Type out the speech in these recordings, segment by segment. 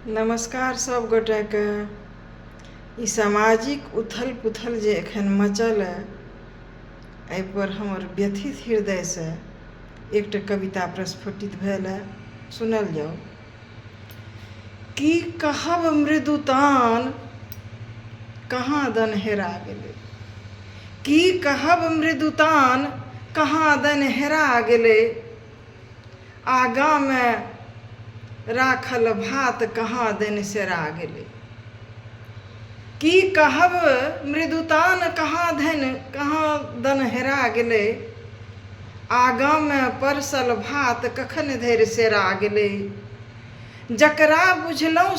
नमस्कार सब गोटे के। ई सामाजिक उथल पुथल जे एखन मचल एहि पर हमर व्यथित हृदय से एकटा कविता प्रस्फुटित भेल है। सुनल जाओ। की कहब मृदुतान कहाँ दन हेरा गेलै। की कहब मृदुतान कहाँ दन हेरा गेलै। आगा में राखल भात कहाँ दन सेरा गेलै। की कहब मृदुतान कहाँ दन हेरा गेलै। आगा में परसल भात कखन धरि सेरा गेलै। जकरा बुझलहुँ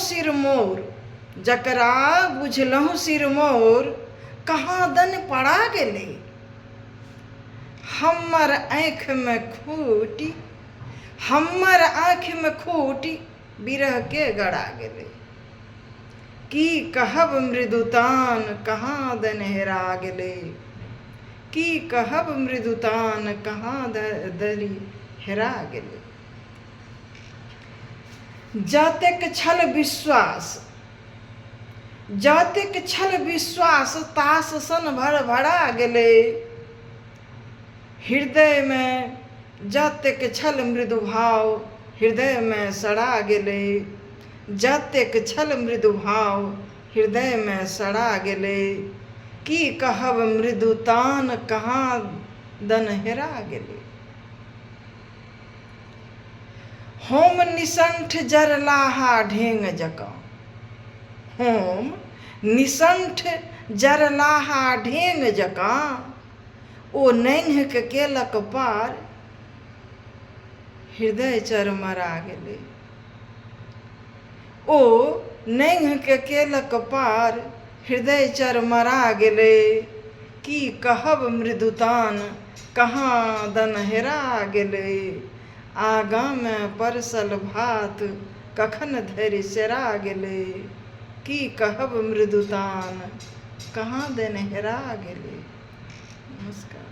सिर मोर कहाँ दन पड़ा गेलै। हमर आँखि में खूटी बिरह के गड़ा गेलै। की कहब मृदुतान कहाँ दन हेरा गेलै। की कहब मृदुतान कहाँ दन हेरा गेलै। जतेक छल विश्वास तास सन भड़ा गेलै। हृदय में जतेक छल मृदु भाव हृदय में सड़ा गेलै। जतेक छल मृदु भाव हृदय में सड़ा गेलै। की कहब मृदुतान कहाँ दन हेरा गेलै। होम निसंठ जरलाहा ढेंग जकाँ। होम निसंठ जरलाहा ढेंग जकाँ। ओ नैन्ह के केलक पार हृदय चरमरा गेलै। ओ नैन्ह के केलक पार हृदय चरमरा गेलै। की कहब मृदुतान कहाँ दन हेरा गेलै। आगा में परसल भात कखन धरि सेरा गेलै। की कहब मृदुतान कहाँ दन हेरा गेलै। नमस्कार।